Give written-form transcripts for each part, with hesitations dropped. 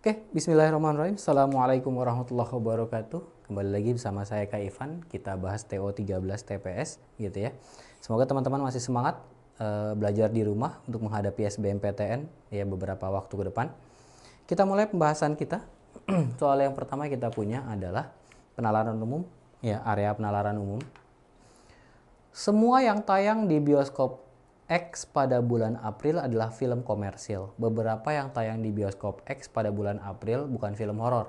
Oke, bismillahirrahmanirrahim. Assalamualaikum warahmatullahi wabarakatuh. Kembali lagi bersama saya Kak Ivan. Kita bahas TO 13 TPS gitu ya. Semoga teman-teman masih semangat belajar di rumah untuk menghadapi SBMPTN ya beberapa waktu ke depan. Kita mulai pembahasan kita. Soal yang pertama kita punya adalah penalaran umum ya, area penalaran umum. Semua yang tayang di bioskop X pada bulan April adalah film komersil. Beberapa yang tayang di bioskop X pada bulan April bukan film horor.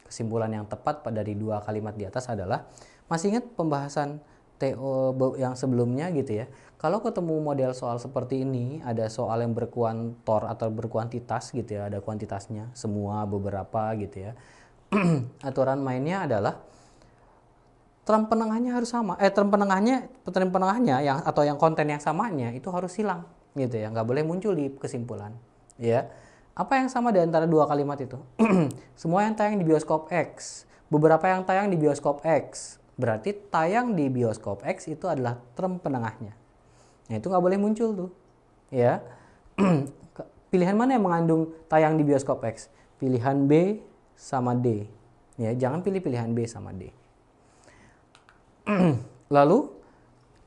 Kesimpulan yang tepat dari dua kalimat di atas adalah, masih ingat pembahasan TO yang sebelumnya gitu ya. Kalau ketemu model soal seperti ini, ada soal yang berkuantor atau berkuantitas gitu ya, ada kuantitasnya, semua, beberapa gitu ya. Aturan mainnya adalah term penengahnya harus sama. Term penengahnya yang atau yang konten yang samanya itu harus hilang gitu ya, nggak boleh muncul di kesimpulan ya. Apa yang sama di antara dua kalimat itu? Semua yang tayang di bioskop X, beberapa yang tayang di bioskop X, berarti tayang di bioskop X itu adalah term penengahnya. Nah, itu nggak boleh muncul tuh ya. Pilihan mana yang mengandung tayang di bioskop X? Pilihan B sama D ya, jangan pilih pilihan B sama D. Lalu,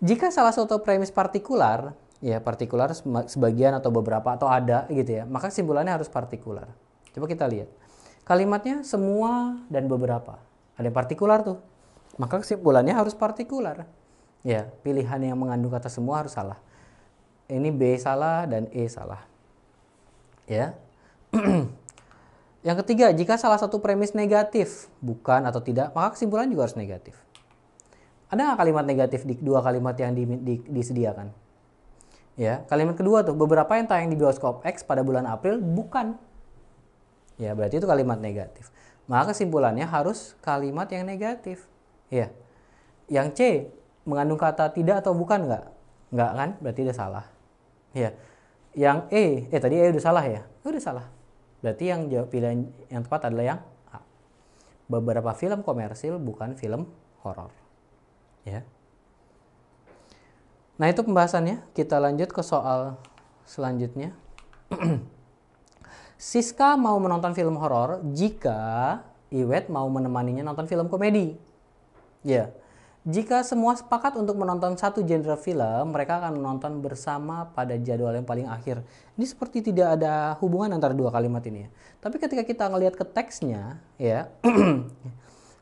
jika salah satu premis partikular, ya partikular sebagian atau beberapa atau ada gitu ya, maka kesimpulannya harus partikular. Coba kita lihat. Kalimatnya semua dan beberapa. Ada yang partikular tuh. Maka kesimpulannya harus partikular. Ya, pilihan yang mengandung kata semua harus salah. Ini B salah dan E salah. Ya. Yang ketiga, jika salah satu premis negatif, bukan atau tidak, maka kesimpulan juga harus negatif. Ada nggak kalimat negatif di dua kalimat yang disediakan? Ya, kalimat kedua tuh, beberapa yang tayang di bioskop X pada bulan April bukan. Ya, berarti itu kalimat negatif. Maka kesimpulannya harus kalimat yang negatif. Ya. Yang C mengandung kata tidak atau bukan nggak? Nggak kan? Berarti udah salah. Ya. Yang tadi E udah salah ya? Udah salah. Berarti yang jawab pilihan yang tepat adalah yang A. Beberapa film komersil bukan film horor. Ya. Nah, itu pembahasannya. Kita lanjut ke soal selanjutnya. Siska mau menonton film horor jika Iwet mau menemaninya nonton film komedi. Ya. Jika semua sepakat untuk menonton satu genre film, mereka akan menonton bersama pada jadwal yang paling akhir. Ini seperti tidak ada hubungan antara dua kalimat ini ya. Tapi ketika kita ngelihat ke teksnya, ya.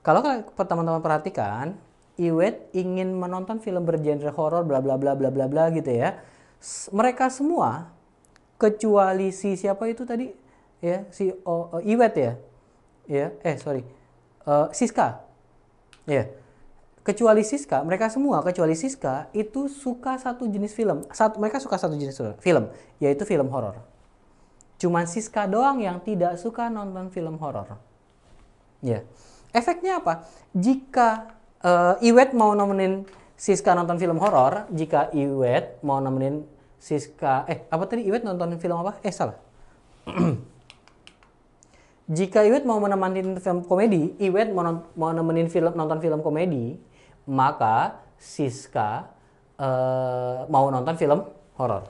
Kalau teman-teman perhatikan, Iwet ingin menonton film bergenre horor bla bla bla bla bla bla gitu ya. Mereka semua kecuali si siapa itu tadi ya, si Iwet ya. Ya, Siska. Ya. Kecuali Siska, mereka semua kecuali Siska itu suka satu jenis film. Mereka suka satu jenis film, yaitu film horor. Cuman Siska doang yang tidak suka nonton film horor. Ya. Efeknya apa? Jika Iwet mau nemenin Siska nonton film horor, jika Iwet mau nemenin Siska, apa tadi, Iwet nonton film apa? Salah. Jika Iwet mau menemani film komedi, Iwet mau nemenin nonton film komedi, maka Siska mau nonton film horor.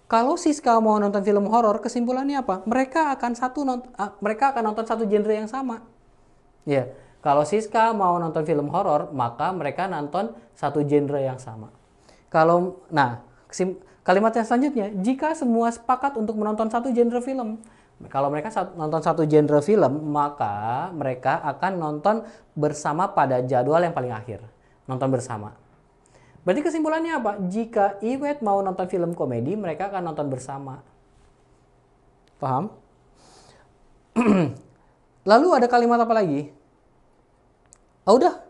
Kalau Siska mau nonton film horor, kesimpulannya apa? Mereka akan nonton satu genre yang sama. Ya. Kalau Siska mau nonton film horor, maka mereka nonton satu genre yang sama. Kalimat yang selanjutnya, jika semua sepakat untuk menonton satu genre film, kalau mereka nonton satu genre film, maka mereka akan nonton bersama pada jadwal yang paling akhir. Nonton bersama. Berarti kesimpulannya apa? Jika Iwet mau nonton film komedi, mereka akan nonton bersama. Paham? Lalu ada kalimat apa lagi? Oh, udah,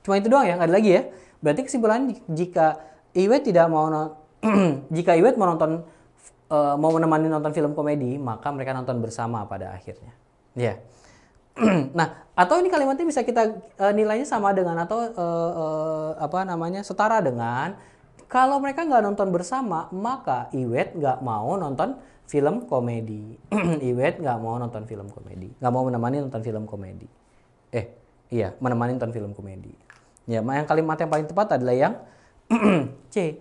cuma itu doang ya, nggak ada lagi ya. Berarti kesimpulannya, jika Iwet jika Iwet mau menemani nonton film komedi, maka mereka nonton bersama pada akhirnya. Ya. Nah, atau ini kalimatnya bisa kita nilainya sama dengan atau setara dengan, kalau mereka nggak nonton bersama, maka Iwet nggak mau nonton film komedi. Iwet nggak mau nonton film komedi, nggak mau menemani nonton film komedi. Iya, menemani nonton film komedi. Ya, yang kalimat yang paling tepat adalah yang C.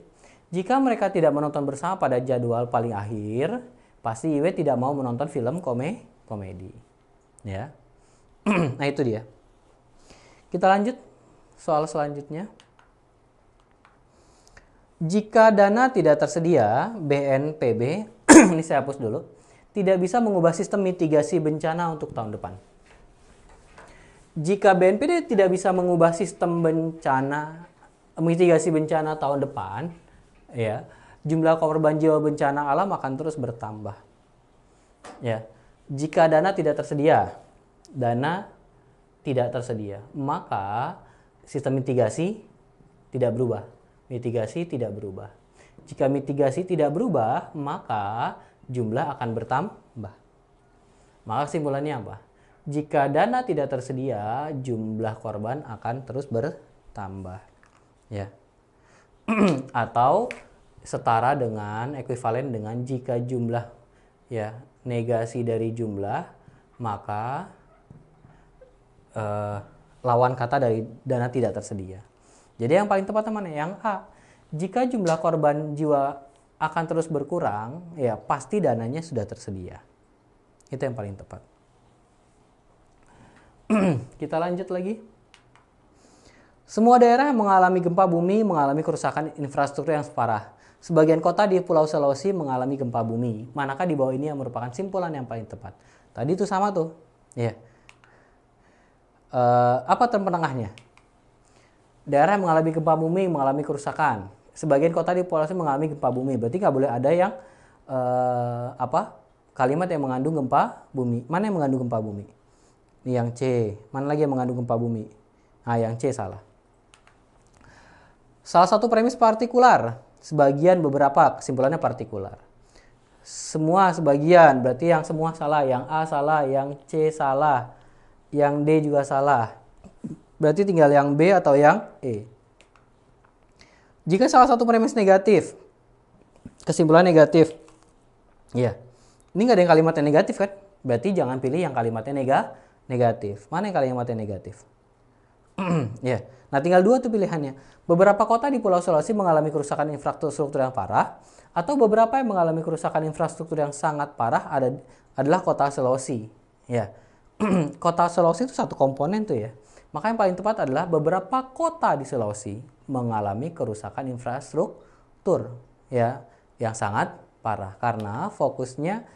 Jika mereka tidak menonton bersama pada jadwal paling akhir, pasti Iwet tidak mau menonton film komedi. Ya. Nah, itu dia. Kita lanjut soal selanjutnya. Jika dana tidak tersedia, BNPB, ini saya hapus dulu, tidak bisa mengubah sistem mitigasi bencana untuk tahun depan. Jika BNPB tidak bisa mengubah sistem mitigasi bencana tahun depan, ya, jumlah korban jiwa bencana alam akan terus bertambah. Ya, jika dana tidak tersedia, maka sistem mitigasi tidak berubah. Mitigasi tidak berubah. Jika mitigasi tidak berubah, maka jumlah akan bertambah. Maka kesimpulannya apa? Jika dana tidak tersedia, jumlah korban akan terus bertambah. Ya. Atau setara dengan, ekuivalen dengan jika jumlah, ya, negasi dari jumlah, maka lawan kata dari dana tidak tersedia. Jadi yang paling tepat mana? Yang A. Jika jumlah korban jiwa akan terus berkurang, ya pasti dananya sudah tersedia. Itu yang paling tepat. Kita lanjut lagi. Semua daerah yang mengalami gempa bumi mengalami kerusakan infrastruktur yang parah. Sebagian kota di Pulau Sulawesi mengalami gempa bumi. Manakah di bawah ini yang merupakan simpulan yang paling tepat? Tadi itu sama tuh. Ya. Apa term penengahnya? Daerah yang mengalami gempa bumi mengalami kerusakan. Sebagian kota di Pulau Sulawesi mengalami gempa bumi. Berarti nggak boleh ada yang kalimat yang mengandung gempa bumi. Mana yang mengandung gempa bumi? Ini yang C. Mana lagi yang mengandung gempa bumi? Nah, yang C salah. Salah satu premis partikular. Sebagian beberapa, kesimpulannya partikular. Semua sebagian, berarti yang semua salah. Yang A salah, yang C salah, yang D juga salah. Berarti tinggal yang B atau yang E. Jika salah satu premis negatif, kesimpulan negatif. Ya, ini nggak ada yang kalimatnya negatif kan? Berarti jangan pilih yang kalimatnya negatif. Mana yang kalimatnya negatif? Ya, nah tinggal dua tuh pilihannya. Beberapa kota di Pulau Sulawesi mengalami kerusakan infrastruktur yang parah, atau beberapa yang mengalami kerusakan infrastruktur yang sangat parah adalah kota Sulawesi. Ya, kota Sulawesi itu satu komponen tuh ya. Maka yang paling tepat adalah beberapa kota di Sulawesi mengalami kerusakan infrastruktur ya yang sangat parah karena fokusnya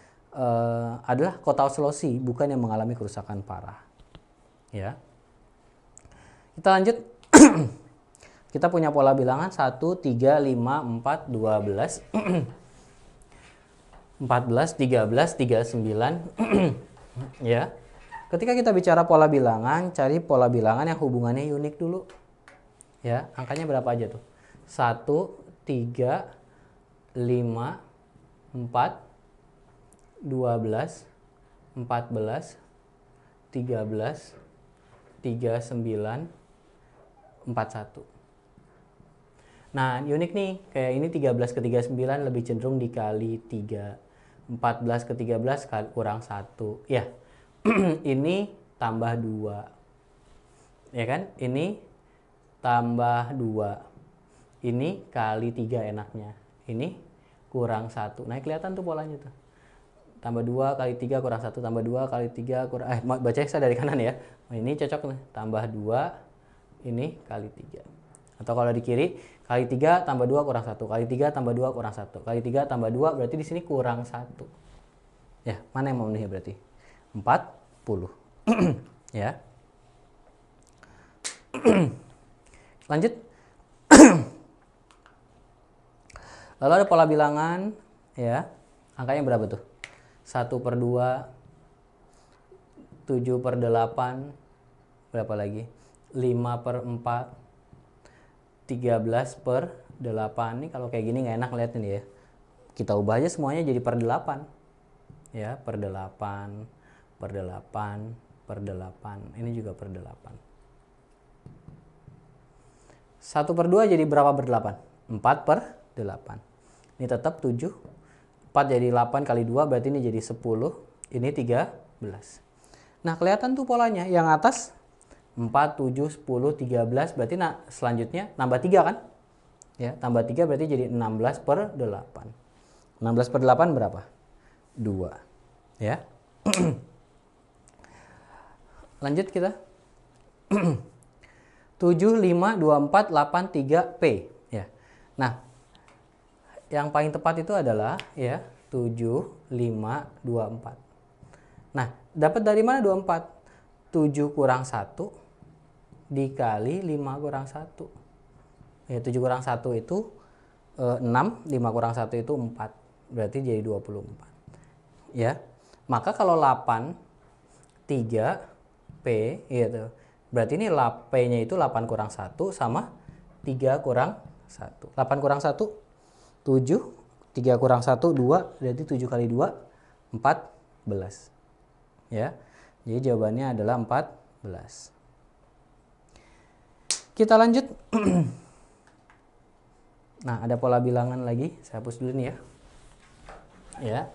adalah kota Sulawesi bukan yang mengalami kerusakan parah. Ya. Kita lanjut. Kita punya pola bilangan 1 3 5 4 12 14 13 39 ya. Ketika kita bicara pola bilangan, cari pola bilangan yang hubungannya unik dulu. Ya, angkanya berapa aja tuh? 1, 3, 5, 4, 12, 14, 13, 39, 41. Nah, unik nih, kayak ini 13 ke 39 lebih cenderung dikali 3. 14 ke 13 kurang 1. Ya, ini tambah 2. Ya kan? Ini tambah 2. Ini kali 3 enaknya. Ini kurang 1. Nah, kelihatan tuh polanya tuh. Tambah 2 kali 3 kurang 1. Tambah 2 kali 3 kurang... bacanya saya dari kanan ya. Nah, ini cocok nih. Tambah 2. Ini kali 3. Atau kalau di kiri, kali 3 tambah 2 kurang 1. Kali 3 tambah 2 kurang 1. Kali 3 tambah 2 berarti di sini kurang 1. Ya, mana yang memenuhi berarti? 40. Ya. Lanjut. Lalu ada pola bilangan ya. Angkanya berapa tuh? 1/2, 7/8, berapa lagi? 5/4, 13/8. Ini kalau kayak gini nggak enak lihat nih ya. Kita ubah aja semuanya jadi per 8. Ya, per 8, per 8, per 8. Ini juga per 8. 1/2 jadi berapa per 8? 4/8. Ini tetap 7. 4 jadi 8 kali 2 berarti ini jadi 10. Ini 13. Nah, kelihatan tuh polanya. Yang atas 4, 7, 10, 13. Berarti selanjutnya nambah 3 kan? Ya, tambah 3 berarti jadi 16/8. 16/8 berapa? 2. Ya. Lanjut kita. 752483P ya. Nah, yang paling tepat itu adalah ya 7524. Nah, dapat dari mana 24? 7 kurang 1 dikali 5 kurang 1. Ya, 7 kurang 1 itu 6, 5 kurang 1 itu 4. Berarti jadi 24. Ya. Maka kalau 8 3P gitu. Berarti ini P-nya itu 8 kurang 1 sama 3 kurang 1. 8 kurang 1, 7. 3 kurang 1, 2. Berarti 7 kali 2, 14. Ya. Jadi jawabannya adalah 14. Kita lanjut. Nah, ada pola bilangan lagi. Saya hapus dulu nih ya. Ya.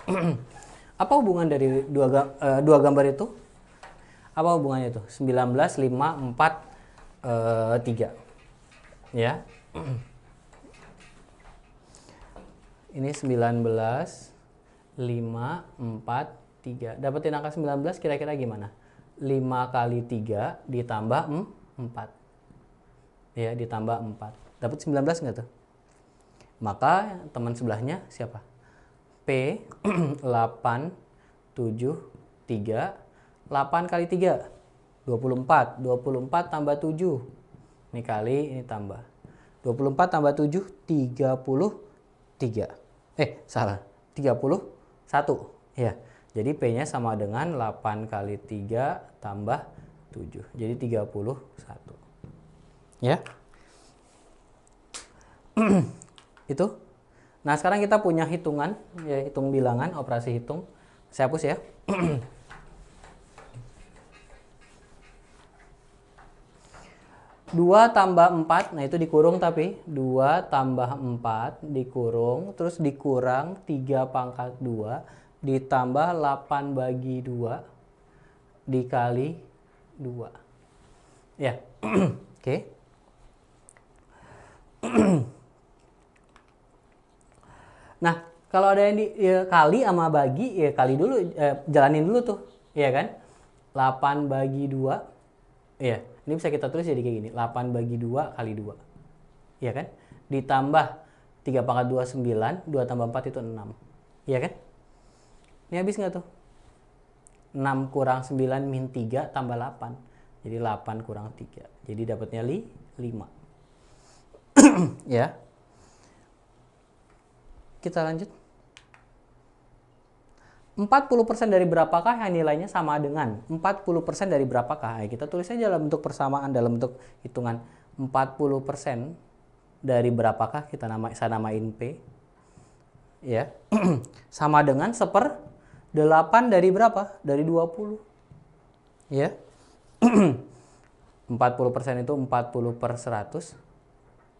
Apa hubungan dari dua gambar itu? Apa hubungannya itu? 19, 5, 4, 3. Ya. Ini 19, 5, 4, 3. Dapetin angka 19 kira-kira gimana? 5 kali 3 ditambah 4. Ya, ditambah 4. Dapat 19 nggak tuh? Maka teman sebelahnya siapa? P 8, 7, 3. 8 kali 3 24. 24 tambah 7. Ini kali, ini tambah. 24 tambah 7 33. Salah. 31. Ya. Jadi P-nya sama dengan 8 kali 3 tambah 7. Jadi 31. Ya. Itu. Nah, sekarang kita punya hitungan, ya, hitung bilangan, operasi hitung. Saya hapus ya. 2 tambah 4, nah itu dikurung, tapi 2 tambah 4 dikurung, terus dikurang 3 pangkat 2 ditambah 8 bagi 2 dikali 2. Ya. Oke. Nah, kalau ada yang kali sama bagi, ya kali dulu, jalanin dulu tuh, ya kan? 8 bagi 2, ya, ini bisa kita tulis jadi kayak gini, 8 bagi 2 kali 2, ya kan? Ditambah 3 pangkat 2, 9, 2 tambah 4 itu 6, ya kan? Ini habis nggak tuh? 6 kurang 9 min 3 tambah 8, jadi 8 kurang 3, jadi dapatnya 5. Ya. Kita lanjut. 40% dari berapakah yang nilainya sama dengan 40% dari berapakah? Kita tulis aja dalam bentuk persamaan, dalam bentuk hitungan. 40% dari berapakah, saya namain P. Ya. Sama dengan 1/8 dari berapa? Dari 20. Ya. 40% itu 40 per 100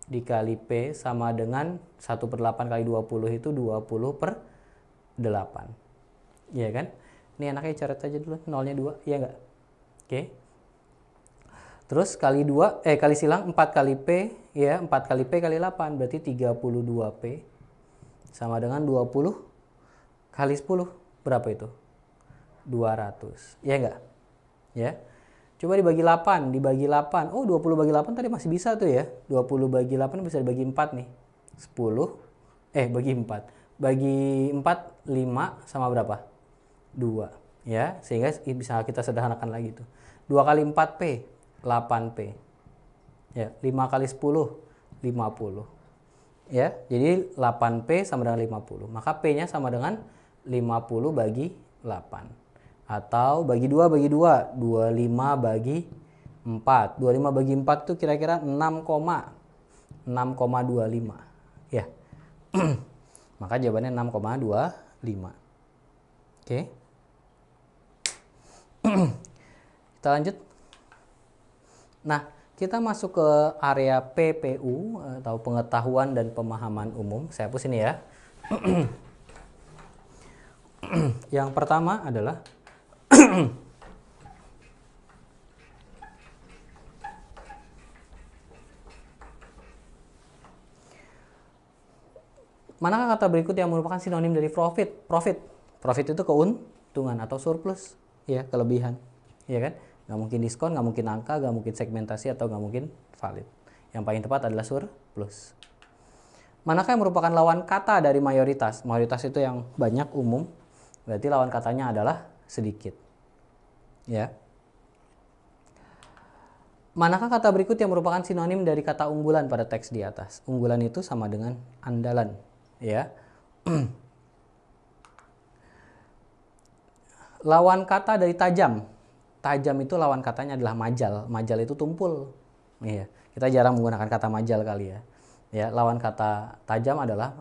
dikali P sama dengan 1/8 kali 20 itu 20 per 8. Iya kan? Ini enaknya coret aja dulu, nolnya 2, iya nggak? Oke. Terus kali 2, kali silang 4 kali P, ya 4 kali P kali 8, berarti 32 P sama dengan 20 kali 10, berapa itu? 200, iya nggak? Ya. Coba dibagi 8, oh 20 bagi 8 tadi masih bisa tuh ya. 20 bagi 8 bisa dibagi 4 nih. 10, bagi 4. Bagi 4, 5 sama berapa? 2. Ya, sehingga bisa kita sederhanakan lagi tuh. 2 kali 4P, 8P. Ya, 5 kali 10, 50. Ya, jadi 8P sama dengan 50. Maka P-nya sama dengan 50 bagi 8. Atau bagi 2 bagi 2, 25 bagi 4. 25 bagi 4 itu kira-kira 6,25. Ya. Maka jawabannya 6,25. Oke. Kita lanjut. Nah, kita masuk ke area PPU atau pengetahuan dan pemahaman umum. Saya hapus ini ya. Yang pertama adalah manakah kata berikut yang merupakan sinonim dari profit? Profit itu keuntungan atau surplus, ya, kelebihan, ya kan? Nggak mungkin diskon, nggak mungkin angka, nggak mungkin segmentasi, atau nggak mungkin valid. Yang paling tepat adalah surplus. Manakah yang merupakan lawan kata dari mayoritas? Mayoritas itu yang banyak, umum. Berarti lawan katanya adalah sedikit. Ya. Manakah kata berikut yang merupakan sinonim dari kata unggulan pada teks di atas? Unggulan itu sama dengan andalan, ya. Lawan kata dari tajam. Tajam itu lawan katanya adalah majal. Majal itu tumpul. Iya. Kita jarang menggunakan kata majal kali ya. Ya, lawan kata tajam adalah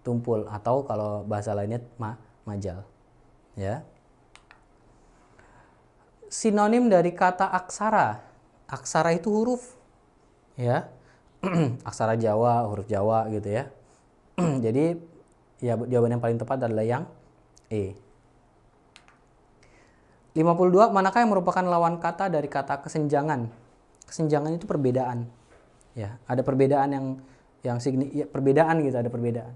tumpul, atau kalau bahasa lainnya majal. Ya. Sinonim dari kata aksara. Aksara itu huruf, ya. Aksara Jawa, huruf Jawa gitu ya. Jadi ya jawaban yang paling tepat adalah yang E. 52, manakah yang merupakan lawan kata dari kata kesenjangan? Kesenjangan itu perbedaan. Ya, ada perbedaan yang perbedaan gitu, ada perbedaan.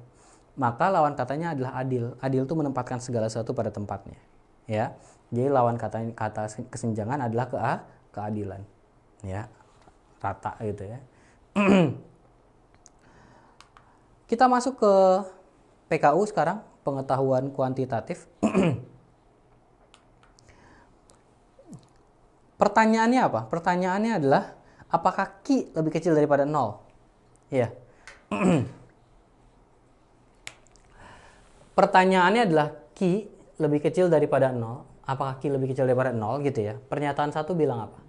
Maka lawan katanya adalah adil. Adil itu menempatkan segala sesuatu pada tempatnya. Ya. Jadi lawan kata kesenjangan adalah keadilan. Ya, rata gitu ya. Kita masuk ke PKU sekarang, pengetahuan kuantitatif. Pertanyaannya apa? Pertanyaannya adalah apakah Q lebih kecil daripada 0? Ya. Pertanyaannya adalah Q lebih kecil daripada 0. Apakah Q lebih kecil daripada 0 gitu ya. Pernyataan 1 bilang apa?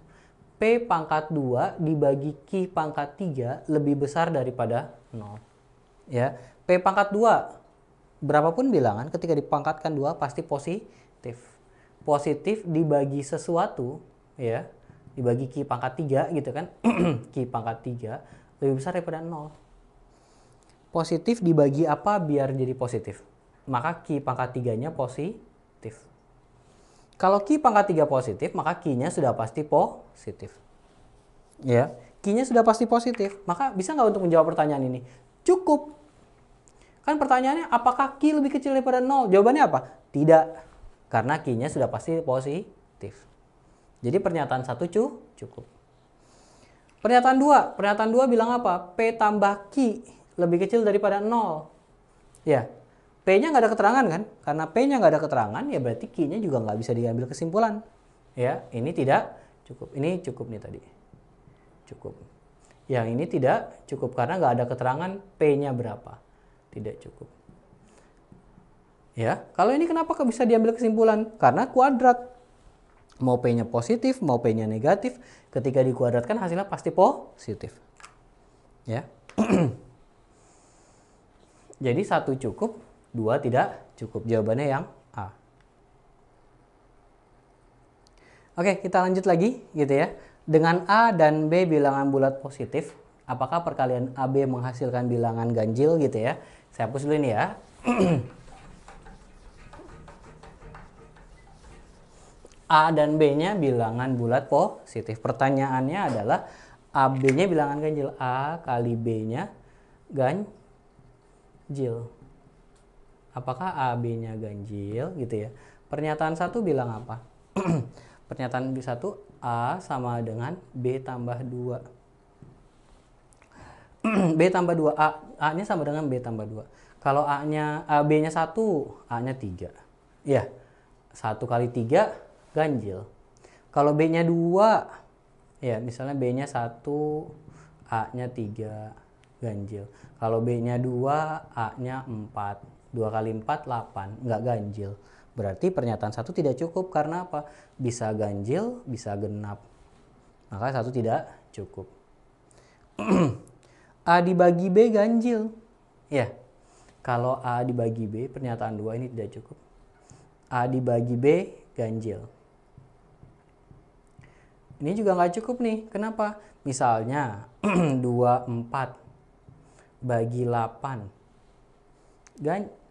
P pangkat 2 dibagi Q pangkat 3 lebih besar daripada 0. Ya, P pangkat 2 berapapun bilangan ketika dipangkatkan 2 pasti positif. Positif dibagi sesuatu, ya, dibagi Q pangkat 3 gitu kan. Q pangkat 3 lebih besar daripada 0. Positif dibagi apa biar jadi positif? Maka Q pangkat 3-nya positif. Kalau Q pangkat 3 positif, maka Q-nya sudah pasti positif. Ya, Q-nya sudah pasti positif. Maka bisa nggak untuk menjawab pertanyaan ini? Cukup. Kan pertanyaannya apakah Q lebih kecil daripada 0? Jawabannya apa? Tidak. Karena Q-nya sudah pasti positif. Jadi pernyataan 1 cukup. Pernyataan 2. Pernyataan 2 bilang apa? P tambah Q lebih kecil daripada 0. Ya. P-nya nggak ada keterangan kan? Karena P-nya nggak ada keterangan, ya berarti Q-nya juga nggak bisa diambil kesimpulan. Ya, ini tidak cukup. Ini cukup nih tadi. Cukup. Yang ini tidak cukup karena nggak ada keterangan P-nya berapa. Tidak cukup. Ya, kalau ini kenapa bisa diambil kesimpulan? Karena kuadrat. Mau P-nya positif, mau P-nya negatif, ketika dikuadratkan hasilnya pasti positif. Ya. Jadi 1 cukup, 2 tidak cukup. Jawabannya yang A. Oke, kita lanjut lagi gitu ya. Dengan A dan B bilangan bulat positif, apakah perkalian AB menghasilkan bilangan ganjil gitu ya? Saya hapus dulu ini ya. A dan B-nya bilangan bulat positif. Pertanyaannya adalah AB-nya bilangan ganjil. A kali B-nya ganjil. Apakah AB-nya ganjil gitu ya? Pernyataan 1 bilang apa? Pernyataan 1, A sama dengan B tambah 2. B tambah 2, A-nya sama dengan B tambah 2. Kalau B-nya 1, A-nya 3. Ya, 1 kali 3 ganjil. Kalau B-nya 2, ya misalnya B-nya 1, A-nya 3 ganjil. Kalau B-nya 2, A-nya 4. 2 kali 4, 8. Nggak ganjil. Berarti pernyataan 1 tidak cukup. Karena apa? Bisa ganjil, bisa genap. Maka 1 tidak cukup. A dibagi B ganjil. Ya. Kalau A dibagi B, pernyataan 2 ini tidak cukup. A dibagi B ganjil. Ini juga nggak cukup nih. Kenapa? Misalnya 24 bagi 8.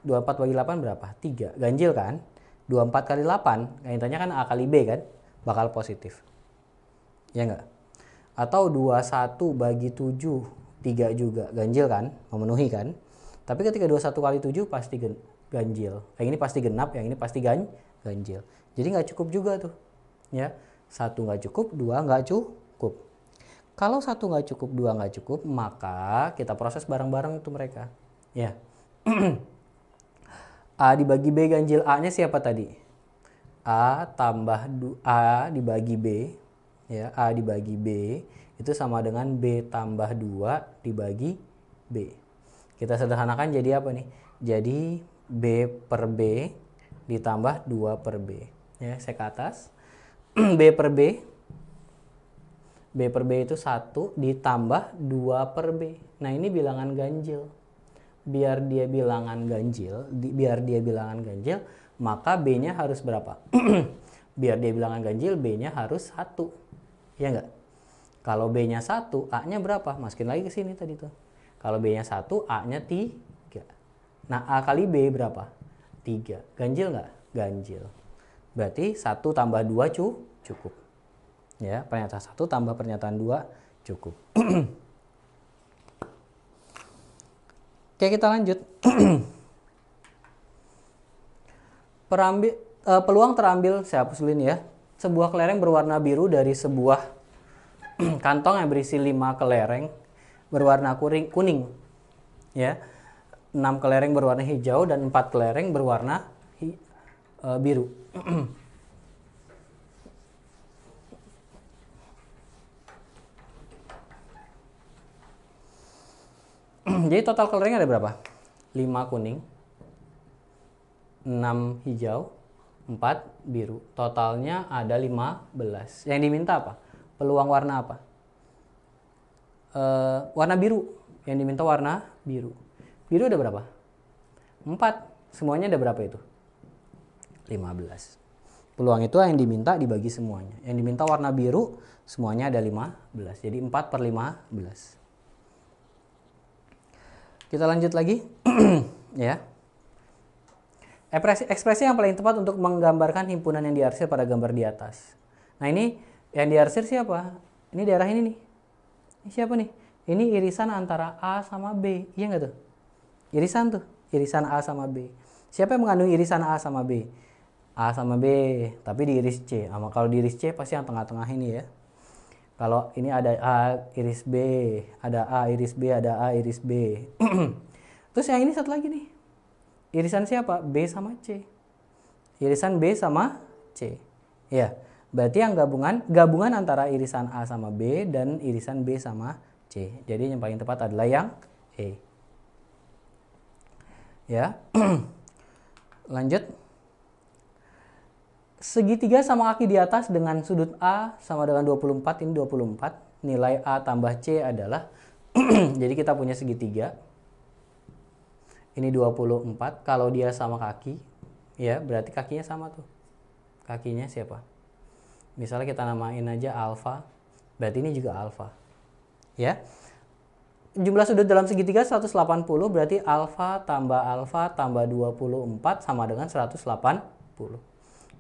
24 bagi 8 berapa? 3. Ganjil kan? 24 kali 8, yang ditanya kan A kali B kan? Bakal positif. Ya enggak? Atau 21 bagi 7, 3 juga. Ganjil kan? Memenuhi kan? Tapi ketika 21 kali 7 pasti ganjil. Yang ini pasti genap, yang ini pasti ganjil. Jadi nggak cukup juga tuh. Ya. 1 nggak cukup, 2 nggak cukup. Kalau 1 nggak cukup, 2 nggak cukup, maka kita proses bareng-bareng itu mereka. Ya. A dibagi B ganjil A-nya siapa tadi? A tambah A dibagi B. Ya, A dibagi B itu sama dengan B tambah 2 dibagi B. Kita sederhanakan jadi apa nih? Jadi B per B ditambah 2 per B. Ya, saya ke atas. B per B. B per B itu 1 ditambah 2 per B. Nah, ini bilangan ganjil. Biar dia bilangan ganjil, maka B-nya harus berapa? Biar dia bilangan ganjil, B-nya harus 1. Ya enggak? Kalau B-nya 1, A-nya berapa? Masukin lagi ke sini tadi tuh. Kalau B-nya 1, A-nya 3. Nah, A kali B berapa? 3. Ganjil enggak? Ganjil. Berarti 1 tambah 2 cukup. Ya, pernyataan 1 tambah pernyataan 2 cukup. Oke, kita lanjut. Peluang terambil, saya hapus dulu ini ya. Sebuah kelereng berwarna biru dari sebuah kantong yang berisi 5 kelereng berwarna kuning. Ya. 6 kelereng berwarna hijau dan 4 kelereng berwarna biru. Jadi total kelereng ada berapa? 5 kuning, 6 hijau, 4 biru. Totalnya ada 15. Yang diminta apa? Peluang warna apa? Warna biru. Yang diminta warna biru. Biru ada berapa? 4. Semuanya ada berapa itu? 15. Peluang itu yang diminta dibagi semuanya. Yang diminta warna biru semuanya ada 15. Jadi 4 per 15. Kita lanjut lagi. Ya. Ekspresi yang paling tepat untuk menggambarkan himpunan yang diarsir pada gambar di atas. Nah, ini yang diarsir siapa? Ini daerah ini nih. Ini siapa nih? Ini irisan antara A sama B. Iya nggak tuh? Irisan tuh. Irisan A sama B. Siapa yang mengandung irisan A sama B? A sama B. Tapi diiris C. Kalau diiris C pasti yang tengah-tengah ini ya. Kalau ini ada A iris B. Ada A iris B. Ada A iris B. Terus yang ini satu lagi nih. Irisan siapa? B sama C. Irisan B sama C. Ya, berarti yang gabungan antara irisan A sama B dan irisan B sama C. Jadi yang paling tepat adalah yang E. Ya. Lanjut. Segitiga sama kaki di atas dengan sudut A sama dengan 24. Ini 24. Nilai A tambah C adalah jadi kita punya segitiga. Ini 24, kalau dia sama kaki, ya berarti kakinya sama tuh. Kakinya siapa? Misalnya kita namain aja alfa, berarti ini juga alfa. Ya. Jumlah sudut dalam segitiga 180, berarti alfa tambah 24 sama dengan 180.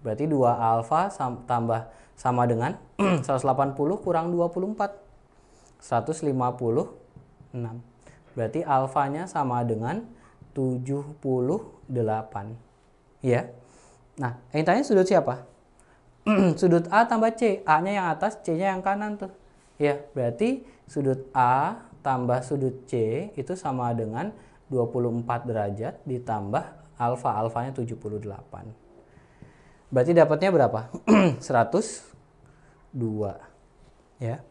Berarti 2 alfa tambah sama dengan 180 kurang 24. 156. Berarti alfanya sama dengan 78. Ya. Nah, yang tanya sudut siapa? Sudut A tambah C. A-nya yang atas, C-nya yang kanan tuh. Ya, berarti sudut A tambah sudut C itu sama dengan 24 derajat ditambah alfa. Alfanya 78. Berarti dapatnya berapa? 102. Ya.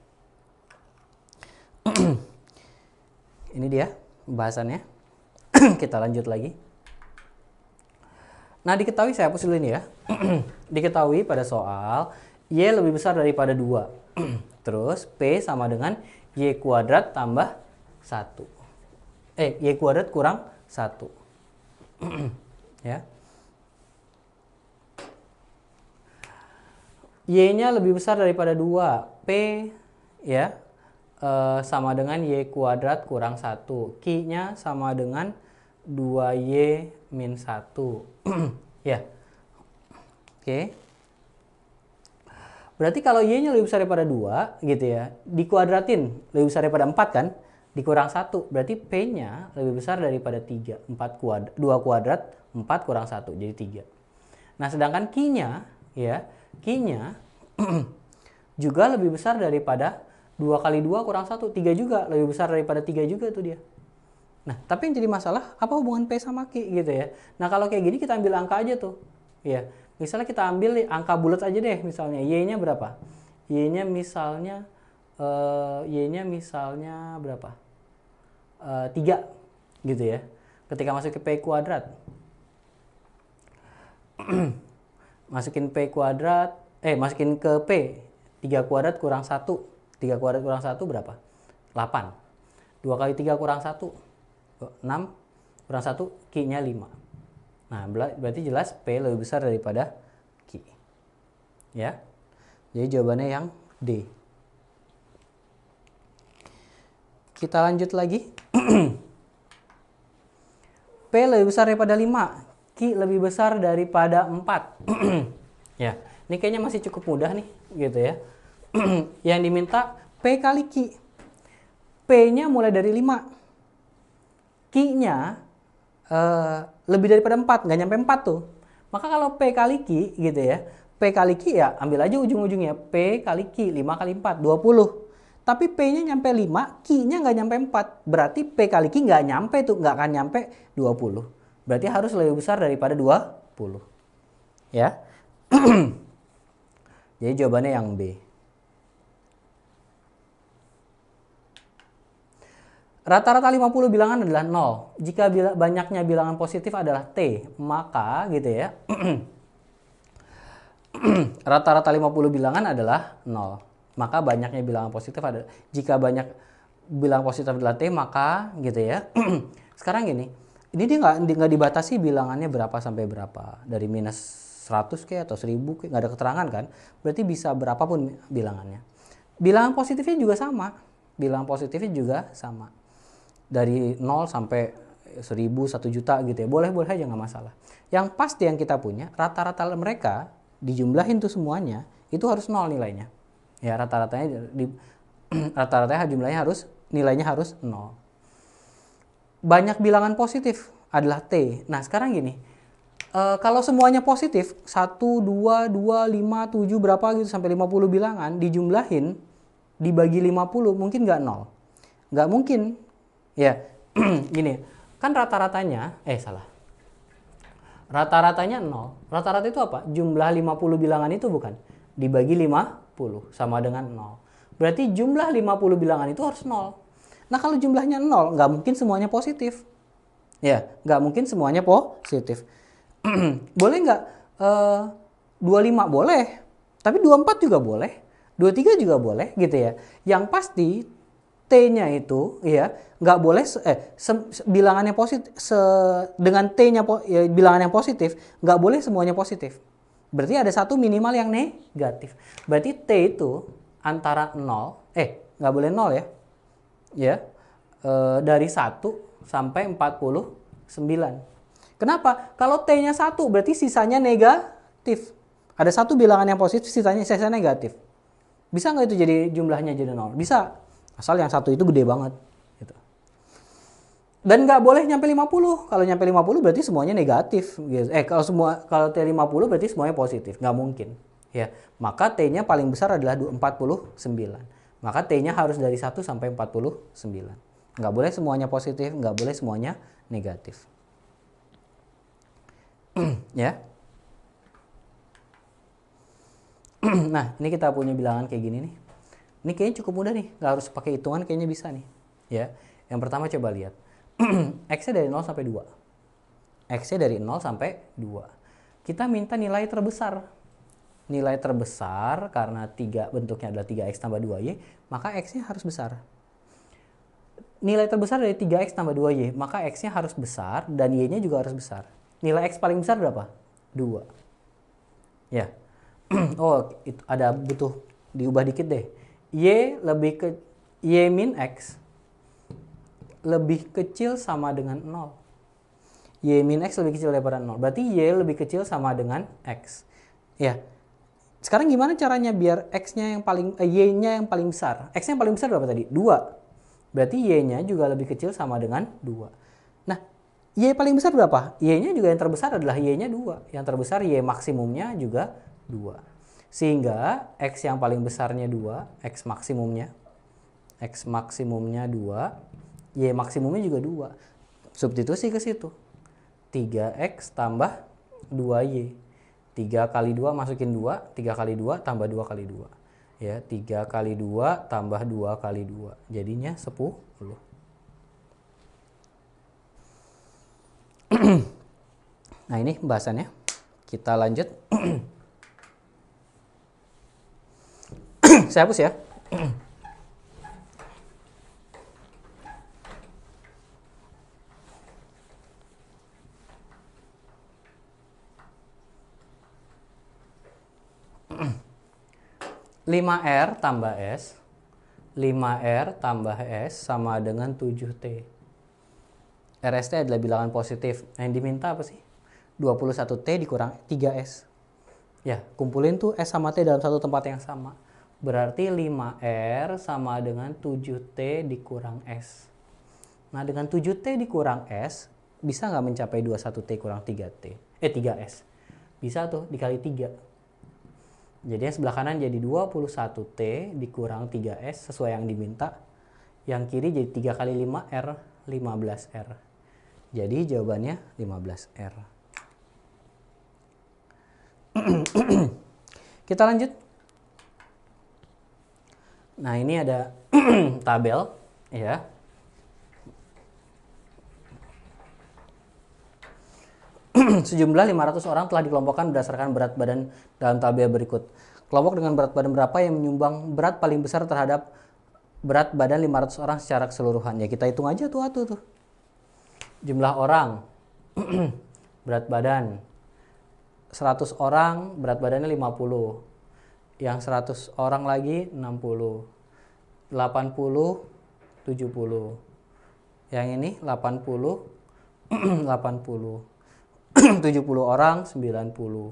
Ini dia pembahasannya. Kita lanjut lagi. Nah, diketahui, saya hapus dulu ini ya. Diketahui pada soal Y lebih besar daripada 2. Terus P sama dengan Y kuadrat tambah 1. Y kuadrat kurang 1. Ya. Y-nya lebih besar daripada 2. P ya sama dengan Y kuadrat kurang 1. Q-nya sama dengan 2Y min 1. Ya. Oke. Berarti kalau Y-nya lebih besar daripada 2 gitu ya, dikuadratin lebih besar daripada 4 kan, dikurang 1. Berarti P-nya lebih besar daripada 3. 2 kuadrat 4 kurang 1 jadi 3. Nah, sedangkan Q-nya ya, Q-nya juga lebih besar daripada 2 kali 2 kurang 1. 3 juga lebih besar daripada 3 juga tuh dia. Nah, tapi yang jadi masalah apa hubungan P sama Q gitu ya. Nah, kalau kayak gini kita ambil angka aja tuh. Ya, misalnya kita ambil angka bulat aja deh, misalnya Y-nya berapa? Y-nya misalnya berapa? 3 gitu ya. Ketika masuk ke P kuadrat. Masukin masukin ke P. 3 kuadrat kurang 1. 3 kuadrat kurang 1 berapa? 8. 2 kali 3 kurang 1. 6 kurang 1, Q-nya 5. Nah, berarti jelas P lebih besar daripada Q. Ya. Jadi jawabannya yang D. Kita lanjut lagi. P lebih besar daripada 5. Q lebih besar daripada 4. Ya, ini kayaknya masih cukup mudah nih, gitu ya. Yang diminta P kali Q. P-nya mulai dari 5. Q-nya lebih daripada 4, nggak nyampe 4 tuh. Maka kalau P kali Q gitu ya, P kali Q ya ambil aja ujung-ujungnya. P kali Q, 5 kali 4, 20. Tapi P-nya nyampe 5, Q-nya nggak nyampe 4. Berarti P kali Q nggak nyampe tuh, nggak akan nyampe 20. Berarti harus lebih besar daripada 20. Ya. Jadi jawabannya yang B. Rata-rata 50 bilangan adalah 0. Jika banyaknya bilangan positif adalah T, maka gitu ya. Rata-rata 50 bilangan adalah 0. Maka banyaknya bilangan positif adalah, jika banyak bilangan positif adalah T, maka gitu ya. Sekarang gini, ini dia nggak dibatasi bilangannya berapa sampai berapa. Dari minus 100 ke atau 1000 ke, nggak ada keterangan kan. Berarti bisa berapapun bilangannya. Bilangan positifnya juga sama. Bilangan positifnya juga sama. Dari 0 sampai 1000, 1 juta gitu ya. Boleh-boleh aja nggak masalah. Yang pasti yang kita punya, rata-rata mereka dijumlahin tuh semuanya, itu harus 0 nilainya. Ya, rata-ratanya rata-ratanya jumlahnya nilainya harus 0. Banyak bilangan positif adalah T. Nah, sekarang gini. Kalau semuanya positif, 1, 2, 2, 5, 7 berapa gitu sampai 50 bilangan dijumlahin dibagi 50 mungkin nggak 0. Nggak mungkin. Ya, gini, kan rata-ratanya, rata-ratanya 0. Rata-rata itu apa? Jumlah 50 bilangan itu bukan? Dibagi 50, sama dengan 0. Berarti jumlah 50 bilangan itu harus 0. Nah, kalau jumlahnya 0, nggak mungkin semuanya positif. Ya, nggak mungkin semuanya positif. Boleh nggak? 25 boleh, tapi 24 juga boleh. 23 juga boleh, gitu ya. Yang pasti, T-nya itu ya nggak boleh bilangan yang positif dengan T-nya ya, bilangan yang positif nggak boleh semuanya positif. Berarti ada satu minimal yang negatif. Berarti T itu antara 0 nggak boleh 0 ya. Ya. Dari 1 sampai 49. Kenapa? Kalau T-nya 1 berarti sisanya negatif. Ada satu bilangan yang positif, sisanya negatif. Bisa nggak itu jadi jumlahnya jadi 0? Bisa. Asal yang satu itu gede banget. Gitu. Dan nggak boleh nyampe 50. Kalau nyampe 50 berarti semuanya negatif. Gitu. Kalau T50 berarti semuanya positif. Nggak mungkin. Ya. Maka T-nya paling besar adalah 49. Maka T-nya harus dari 1 sampai 49. Nggak boleh semuanya positif, nggak boleh semuanya negatif. Ya. Nah, ini kita punya bilangan kayak gini nih. Ini kayaknya cukup mudah nih, nggak harus pakai hitungan, kayaknya bisa nih. Ya, yang pertama coba lihat. X-nya dari 0 sampai 2. X-nya dari 0 sampai 2. Kita minta nilai terbesar. Nilai terbesar karena bentuknya adalah 3X tambah 2Y, maka X-nya harus besar. Nilai terbesar dari 3X tambah 2Y, maka X-nya harus besar dan Y-nya juga harus besar. Nilai X paling besar berapa? 2. Ya. Oh, itu butuh diubah dikit deh. Y min X lebih kecil sama dengan 0. Y min X lebih kecil daripada 0. Berarti Y lebih kecil sama dengan X. Ya. Sekarang gimana caranya biar Y-nya yang paling besar? X-nya yang paling besar berapa tadi? 2. Berarti Y-nya juga lebih kecil sama dengan 2. Nah, Y paling besar berapa? Y-nya juga yang terbesar adalah Y-nya 2. Yang terbesar Y maksimumnya juga 2. Sehingga X yang paling besarnya 2, X maksimumnya 2, Y maksimumnya juga 2. Substitusi ke situ. 3X tambah 2Y. 3 kali 2 masukin 2, 3 kali 2 tambah 2 kali 2. Ya, 3 kali 2 tambah 2 kali 2. Jadinya 10. Nah, ini pembahasannya. Kita lanjut. Saya hapus ya. Lima R tambah S, 5R tambah S sama dengan 7T. RST adalah bilangan positif. Nah, yang diminta apa sih? 21T dikurang 3S. Ya, kumpulin tuh S sama T dalam satu tempat yang sama. Berarti 5R sama dengan 7T dikurang S. Nah, dengan 7T dikurang S, bisa nggak mencapai 21T kurang 3S? Bisa tuh, dikali 3. Jadi yang sebelah kanan jadi 21T dikurang 3S sesuai yang diminta. Yang kiri jadi 3 kali 5R, 15R. Jadi jawabannya 15R. Kita lanjut. Nah, ini ada tabel ya. Sejumlah 500 orang telah dikelompokkan berdasarkan berat badan dalam tabel berikut. Kelompok dengan berat badan berapa yang menyumbang berat paling besar terhadap berat badan 500 orang secara keseluruhan? Ya, kita hitung aja tuh tuh. Jumlah orang, berat badan. 100 orang berat badannya 50. Yang 100 orang lagi 60. 80, 70. Yang ini 80, 80. 70 orang 90, 40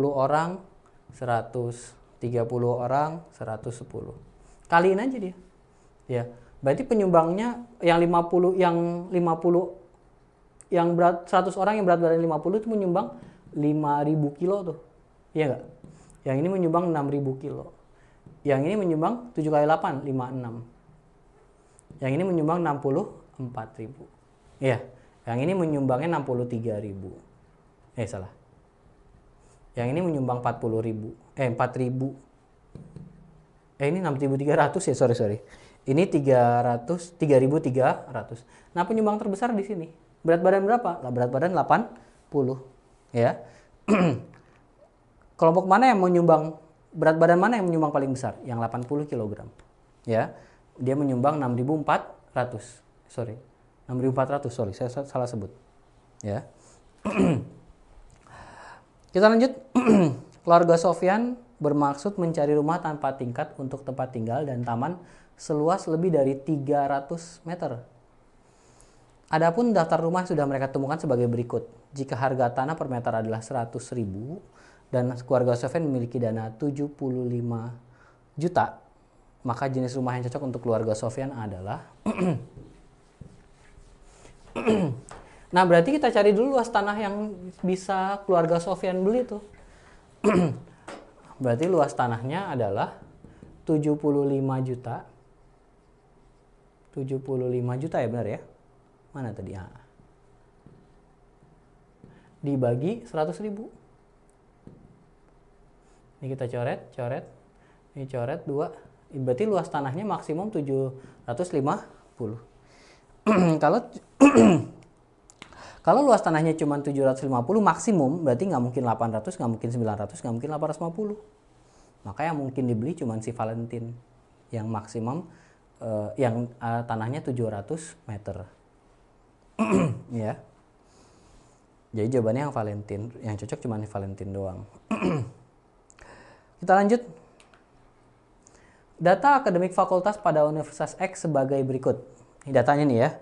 orang 100, 30 orang 110. Kaliin aja dia. Ya, berarti penyumbangnya yang 50 yang berat 100 orang yang berat badan 50 itu menyumbang 5.000 kilo tuh. Iya enggak? Yang ini menyumbang 6.000 kilo. Yang ini menyumbang 7 kali 8, 56. Yang ini menyumbang 64.000. Iya. Yang ini menyumbangnya 63.000. Salah. Yang ini menyumbang 40.000. 4.000. Ini 6.300 ya, sorry. Ini 3.300. Nah, penyumbang terbesar di sini. Berat badan berapa? Berat badan 80. Ya. Kelompok mana yang menyumbang, berat badan mana yang menyumbang paling besar? Yang 80 kg. Ya. Dia menyumbang 6.400. Sorry. 6.400, saya salah sebut. Ya. Kita lanjut. Keluarga Sofyan bermaksud mencari rumah tanpa tingkat untuk tempat tinggal dan taman seluas lebih dari 300 meter. Adapun daftar rumah sudah mereka temukan sebagai berikut. Jika harga tanah per meter adalah 100.000 dan keluarga Sofyan memiliki dana 75 juta, maka jenis rumah yang cocok untuk keluarga Sofyan adalah Nah, berarti kita cari dulu luas tanah yang bisa keluarga Sofyan beli tuh. Berarti luas tanahnya adalah 75 juta. 75 juta ya, benar ya? Mana tadi? Dibagi 100.000. Ini kita coret. Ini coret 2. Berarti luas tanahnya maksimum 750. Kalau luas tanahnya cuma 750 maksimum, berarti nggak mungkin 800, nggak mungkin 900, nggak mungkin 850. Maka yang mungkin dibeli cuma si Valentine yang maksimum tanahnya 700 meter. Ya. Jadi jawabannya yang Valentine, yang cocok cuma Valentine doang. Kita lanjut. Data akademik fakultas pada Universitas X sebagai berikut. Ini datanya nih ya.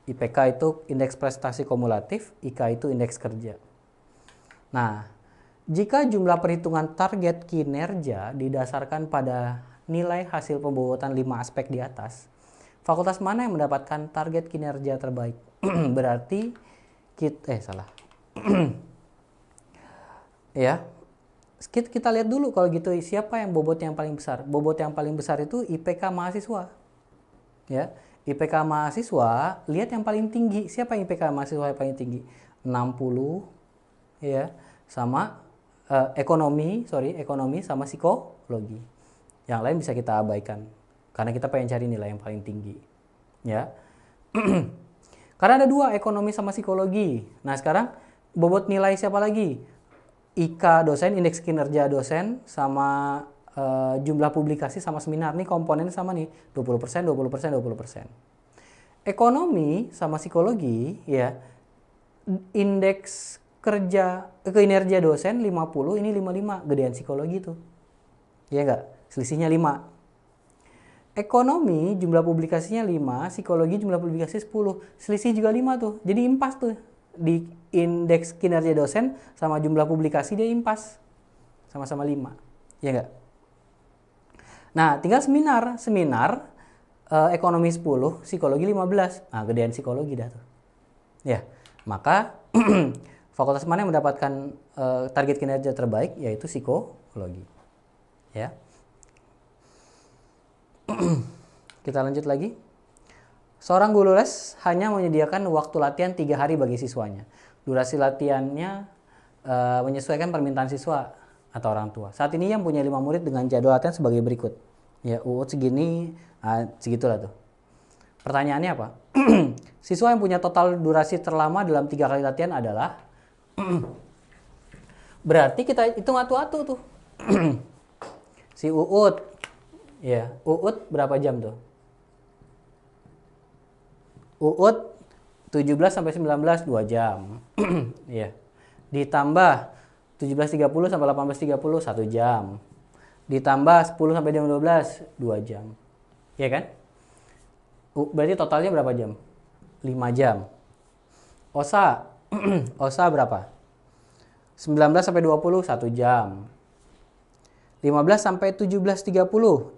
IPK itu indeks prestasi kumulatif, IK itu indeks kerja. Nah, jika jumlah perhitungan target kinerja didasarkan pada nilai hasil pembobotan 5 aspek di atas, fakultas mana yang mendapatkan target kinerja terbaik? Berarti salah. Ya. Kita lihat dulu kalau gitu siapa yang bobotnya yang paling besar. Bobot yang paling besar itu IPK mahasiswa. Ya, IPK mahasiswa, lihat yang paling tinggi. Siapa yang IPK mahasiswa yang paling tinggi? 60 ya, sama ekonomi sama psikologi. Yang lain bisa kita abaikan karena kita pengen cari nilai yang paling tinggi. Ya. Karena ada dua, ekonomi sama psikologi. Nah, sekarang bobot nilai siapa lagi? IK dosen, indeks kinerja dosen, sama jumlah publikasi sama seminar. Nih komponen sama nih, 20%, 20%, 20%. Ekonomi sama psikologi, ya, indeks kinerja dosen 50, ini 55, gedean psikologi tuh. Iya enggak? Selisihnya 5. Ekonomi jumlah publikasinya 5, psikologi jumlah publikasi 10. Selisih juga 5 tuh. Jadi impas tuh. Di indeks kinerja dosen sama jumlah publikasi dia impas. Sama-sama 5. Ya enggak? Nah, tinggal seminar ekonomi 10, psikologi 15. Nah, gedean psikologi dah tuh. Ya, maka fakultas mana yang mendapatkan target kinerja terbaik, yaitu psikologi. Ya. Kita lanjut lagi. Seorang guru les hanya menyediakan waktu latihan 3 hari bagi siswanya. Durasi latihannya menyesuaikan permintaan siswa atau orang tua. Saat ini yang punya 5 murid dengan jadwal latihan sebagai berikut. Ya, UUT segini, segitulah tuh. Pertanyaannya apa? Siswa yang punya total durasi terlama dalam 3 kali latihan adalah berarti kita hitung atu-atu tuh. Si UUT, ya, UUT berapa jam tuh? UUT 17 sampai 19 2 jam. Ya. Ditambah 17.30 sampai 18.30 1 jam. Ditambah 10 sampai 12 2 jam. Ya kan? Berarti totalnya berapa jam? 5 jam. OSA OSA berapa? 19 sampai 20 1 jam. 15 sampai 17.30.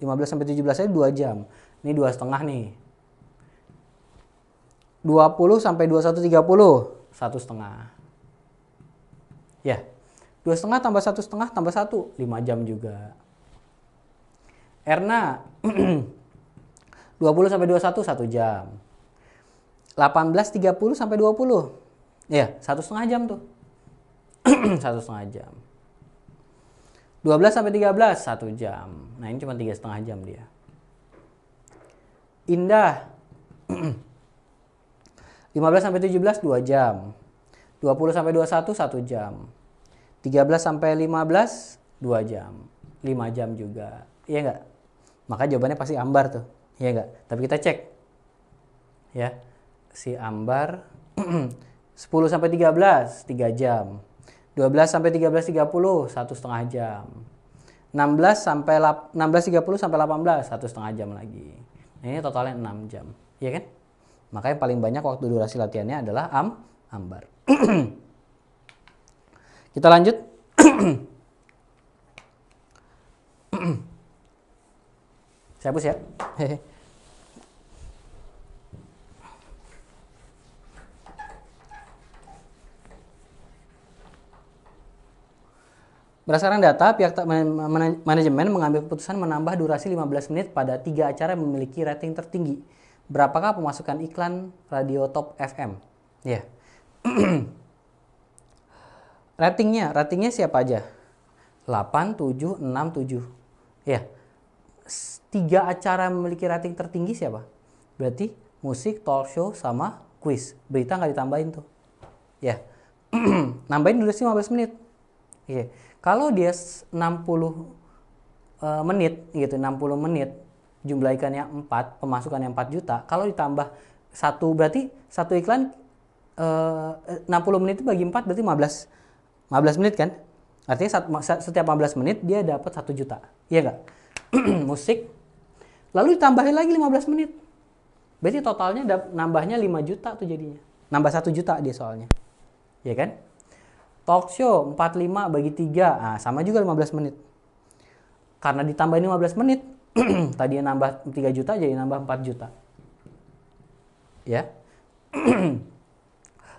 15 sampai 17 aja 2 jam. Ini 2,5 nih. 20 sampai 21.30 1,5. Ya. 2,5 tambah 1,5 tambah 1 5 jam juga. Erna 20 sampai 21 1 jam. 18.30 sampai 20. Ya, 1,5 jam tuh. 1,5 jam. 12 sampai 13 1 jam. Nah, ini cuma 3,5 jam dia. Indah 15 sampai 17 2 jam. 20 sampai 21 1 jam. 13 sampai 15 2 jam. 5 jam juga. Iya enggak? Maka jawabannya pasti Ambar tuh. Iya enggak? Tapi kita cek. Ya. Si Ambar 10 sampai 13 3 jam. 12 sampai 13.30 1,5 jam. 16 sampai 16.30 sampai 18 1,5 jam lagi. Nah, ini totalnya 6 jam. Iya kan? Makanya paling banyak waktu durasi latihannya adalah Ambar. Kita lanjut. Saya hapus ya. Berdasarkan data, pihak manajemen mengambil keputusan menambah durasi 15 menit pada 3 acara yang memiliki rating tertinggi. Berapakah pemasukan iklan radio Top FM? Ya. Ratingnya siapa aja? 8, 7, 6, 7. Ya. 3 acara yang memiliki rating tertinggi siapa? Berarti musik, talk show, sama quiz. Berita nggak ditambahin tuh. Ya. Nambahin durasi 15 menit. Iya. Kalau dia 60 menit gitu, 60 menit, jumlah iklannya 4, pemasukannya 4 juta. Kalau ditambah 1, berarti satu iklan 60 menit itu bagi 4 berarti 15 menit kan? Artinya setiap 15 menit dia dapat 1 juta. Iya enggak? Musik. Lalu ditambahin lagi 15 menit. Berarti totalnya nambahnya 5 juta tuh jadinya. Nambah 1 juta dia soalnya. Iya kan? Talk show 45 bagi 3. Nah, sama juga 15 menit. Karena ditambahin 15 menit, tadinya nambah 3 juta jadi nambah 4 juta. Ya.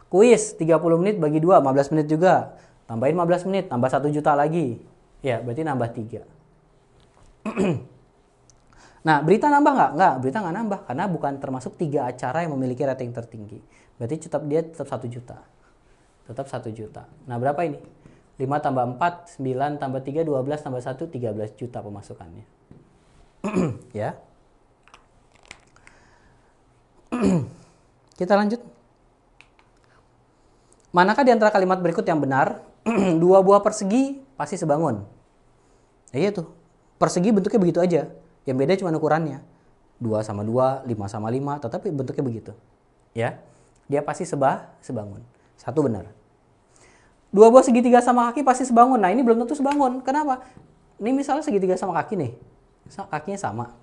Kuis 30 menit bagi 2, 15 menit juga. Tambahin 15 menit, tambah 1 juta lagi. Ya, berarti nambah 3. Nah, berita nambah nggak? Nggak, berita nggak nambah. Karena bukan termasuk 3 acara yang memiliki rating tertinggi. Berarti dia tetap 1 juta. Tetap 1 juta. Nah, berapa ini? 5 tambah 4, 9 tambah 3, 12 tambah 1, 13 juta pemasukannya. Ya. Kita lanjut. Manakah di antara kalimat berikut yang benar? 2 buah persegi pasti sebangun. Ya iya tuh. Persegi bentuknya begitu aja. Yang beda cuma ukurannya. 2 sama 2, 5 sama 5, tetapi bentuknya begitu. Ya. Dia pasti sebangun. 1 benar. 2 buah segitiga sama kaki pasti sebangun. Nah, ini belum tentu sebangun. Kenapa? Ini misalnya segitiga sama kaki nih. Kakinya sama.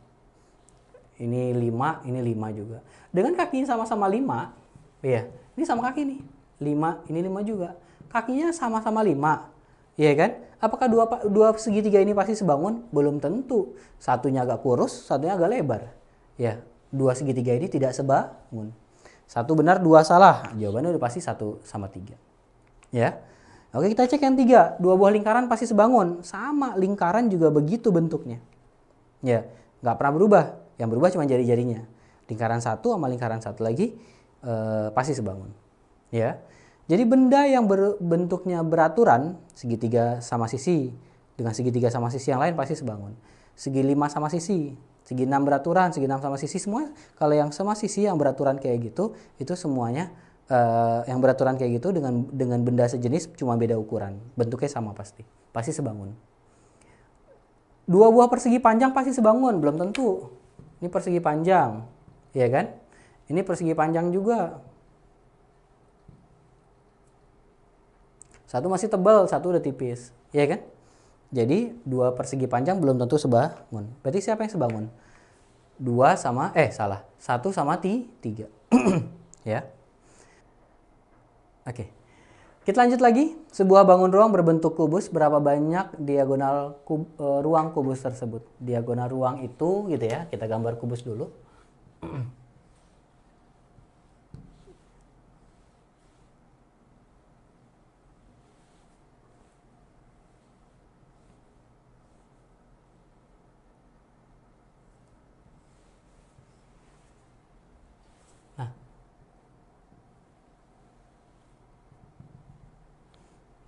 Ini 5, ini 5 juga. Dengan kakinya sama-sama 5, ya. Ini sama kaki nih. 5, ini 5 juga. Kakinya sama-sama 5. Iya kan? Apakah dua segitiga ini pasti sebangun? Belum tentu. Satunya agak kurus, satunya agak lebar. Ya, 2 segitiga ini tidak sebangun. 1 benar, 2 salah. Jawabannya udah pasti 1 sama 3. Ya. Oke, kita cek yang 3. 2 buah lingkaran pasti sebangun. Sama, lingkaran juga begitu bentuknya. Ya, nggak pernah berubah. Yang berubah cuma jari-jarinya. Lingkaran 1 sama lingkaran 1 lagi pasti sebangun. Ya. Jadi benda yang bentuknya beraturan, segitiga sama sisi, dengan segitiga sama sisi yang lain pasti sebangun. Segi 5 sama sisi, segi 6 beraturan, segi 6 sama sisi, semua kalau yang sama sisi yang beraturan kayak gitu, itu semuanya yang beraturan kayak gitu dengan benda sejenis cuma beda ukuran. Bentuknya sama pasti sebangun. 2 buah persegi panjang pasti sebangun, belum tentu. Ini persegi panjang, ya kan? Ini persegi panjang juga. 1 masih tebal, 1 udah tipis, ya kan? Jadi 2 persegi panjang belum tentu sebangun. Berarti siapa yang sebangun? 2 sama 1 sama 3. Ya. Oke. Kita lanjut lagi. Sebuah bangun ruang berbentuk kubus, berapa banyak diagonal ruang kubus tersebut? Diagonal ruang itu gitu ya. Kita gambar kubus dulu.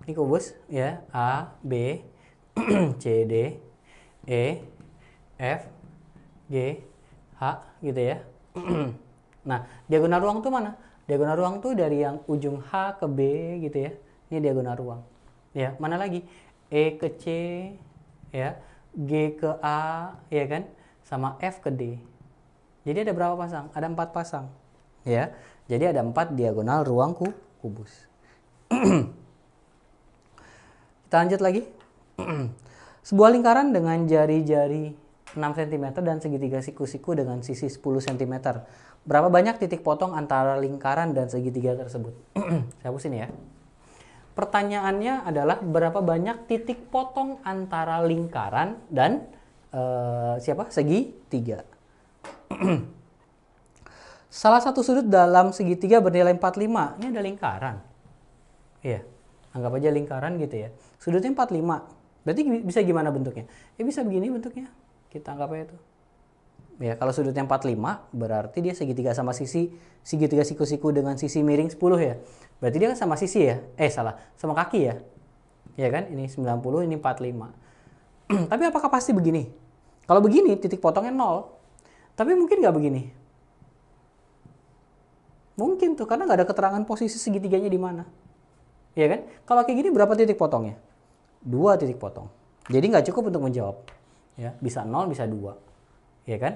Ini kubus ya, A, B, C, D, E, F, G, H gitu ya. Nah, diagonal ruang tuh mana? Diagonal ruang tuh dari yang ujung H ke B gitu ya. Ini diagonal ruang. Ya, mana lagi? E ke C ya, G ke A ya kan, sama F ke D. Jadi ada berapa pasang? Ada 4 pasang. Ya. Jadi ada 4 diagonal ruang kubus. Kita lanjut lagi. Sebuah lingkaran dengan jari-jari 6 cm dan segitiga siku-siku dengan sisi 10 cm. Berapa banyak titik potong antara lingkaran dan segitiga tersebut? Saya hapus ini ya. Pertanyaannya adalah berapa banyak titik potong antara lingkaran dan segitiga. Salah satu sudut dalam segitiga bernilai 45. Ini ada lingkaran. Iya. Anggap aja lingkaran gitu ya. Sudutnya 45. Berarti bisa gimana bentuknya? Ya bisa begini bentuknya. Kita anggap aja itu. Ya, kalau sudutnya 45 berarti dia segitiga sama segitiga siku-siku dengan sisi miring 10 ya. Berarti dia kan sama sisi ya. Sama kaki ya. Ya kan? Ini 90, ini 45. Tapi apakah pasti begini? Kalau begini titik potongnya 0. Tapi mungkin nggak begini. Mungkin tuh karena nggak ada keterangan posisi segitiganya di mana. Ya kan? Kalau kayak gini berapa titik potongnya? 2 titik potong. Jadi nggak cukup untuk menjawab. Ya, bisa 0, bisa 2. Ya kan?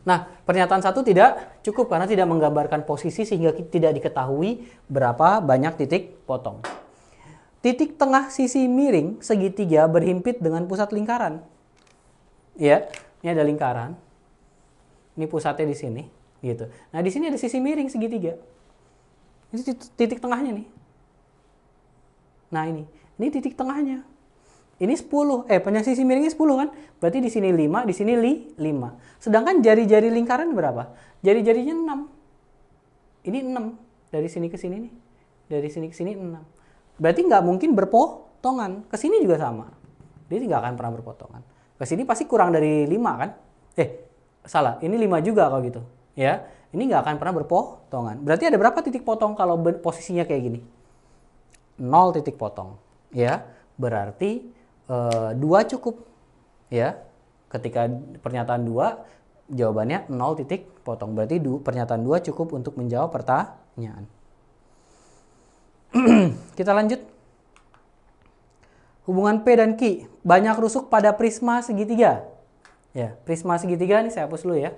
Nah, pernyataan 1 tidak cukup karena tidak menggambarkan posisi sehingga tidak diketahui berapa banyak titik potong. Titik tengah sisi miring segitiga berhimpit dengan pusat lingkaran. Ya, ini ada lingkaran. Ini pusatnya di sini, gitu. Nah, di sini ada sisi miring segitiga. Ini titik tengahnya nih. Nah, ini titik tengahnya. Ini 10. Punya sisi miringnya 10 kan? Berarti di sini 5, di sini 5. Sedangkan jari-jari lingkaran berapa? Jari-jarinya 6. Ini 6. Dari sini ke sini nih. Dari sini ke sini 6. Berarti nggak mungkin berpotongan. Ke sini juga sama. Dia nggak akan pernah berpotongan. Ke sini pasti kurang dari 5 kan? Salah. Ini 5 juga kalau gitu. Ya, ini nggak akan pernah berpotongan. Berarti ada berapa titik potong kalau posisinya kayak gini? 0 titik potong. Ya, berarti 2 cukup. Ya, ketika pernyataan 2, jawabannya 0 titik potong. Berarti pernyataan 2 cukup untuk menjawab pertanyaan. Kita lanjut. Hubungan P dan Q. Banyak rusuk pada prisma segitiga. Ya, prisma segitiga ini saya hapus dulu ya.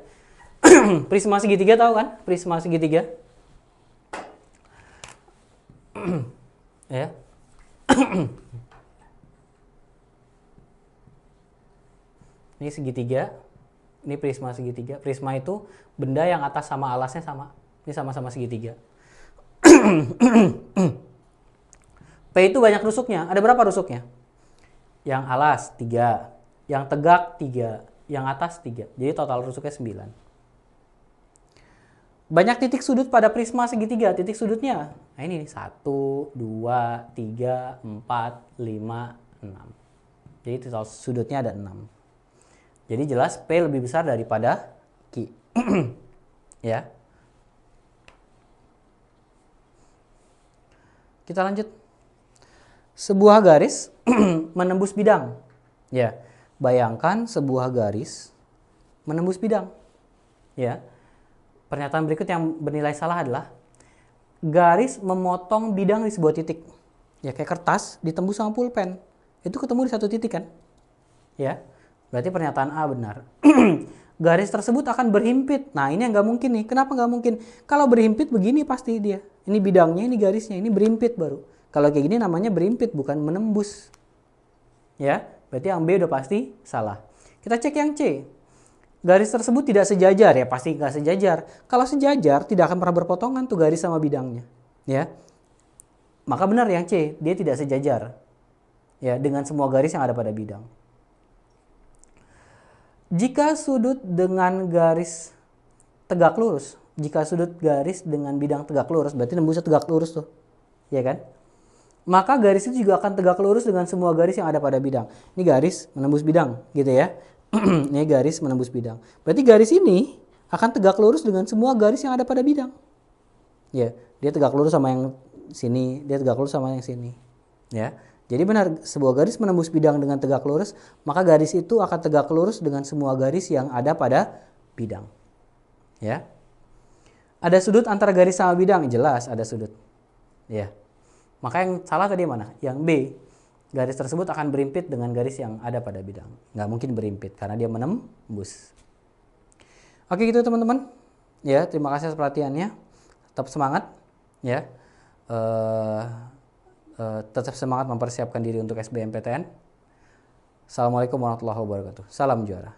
Prisma segitiga tahu kan? Prisma segitiga. Ya. Ini segitiga. Ini prisma segitiga. Prisma itu benda yang atas sama alasnya sama. Ini sama-sama segitiga. P itu banyak rusuknya. Ada berapa rusuknya? Yang alas 3, yang tegak 3, yang atas 3. Jadi total rusuknya 9. Banyak titik sudut pada prisma segitiga. Titik sudutnya, nah ini 1, 2, 3, 4, 5, 6. Jadi total sudutnya ada 6. Jadi jelas P lebih besar daripada Q. Ya. Kita lanjut. Sebuah garis menembus bidang. Ya, bayangkan sebuah garis menembus bidang. Ya. Pernyataan berikut yang bernilai salah adalah garis memotong bidang di sebuah titik. Ya, kayak kertas ditembus sama pulpen. Itu ketemu di satu titik kan? Ya. Berarti pernyataan A benar. Garis tersebut akan berhimpit. Nah, ini yang nggak mungkin nih. Kenapa nggak mungkin? Kalau berhimpit begini pasti dia. Ini bidangnya, ini garisnya, ini berhimpit baru. Kalau kayak gini namanya berhimpit, bukan menembus. Ya, berarti yang B udah pasti salah. Kita cek yang C. Garis tersebut tidak sejajar, ya pasti nggak sejajar. Kalau sejajar, tidak akan pernah berpotongan tuh garis sama bidangnya. Ya, maka benar yang C, dia tidak sejajar. Ya, dengan semua garis yang ada pada bidang. Jika sudut dengan garis tegak lurus, jika sudut garis dengan bidang tegak lurus, berarti nembusnya tegak lurus tuh, ya kan? Maka garis itu juga akan tegak lurus dengan semua garis yang ada pada bidang. Ini garis menembus bidang, gitu ya. Ini garis menembus bidang. Berarti garis ini akan tegak lurus dengan semua garis yang ada pada bidang. Ya, dia tegak lurus sama yang sini, dia tegak lurus sama yang sini. Ya. Jadi benar, sebuah garis menembus bidang dengan tegak lurus, maka garis itu akan tegak lurus dengan semua garis yang ada pada bidang. Ya. Ada sudut antara garis sama bidang, jelas ada sudut. Ya. Maka yang salah tadi mana? Yang B. Garis tersebut akan berhimpit dengan garis yang ada pada bidang. Nggak mungkin berhimpit karena dia menembus. Oke gitu teman-teman. Ya, terima kasih atas perhatiannya. Tetap semangat. Ya. Tetap semangat mempersiapkan diri untuk SBMPTN. Assalamualaikum warahmatullahi wabarakatuh. Salam juara.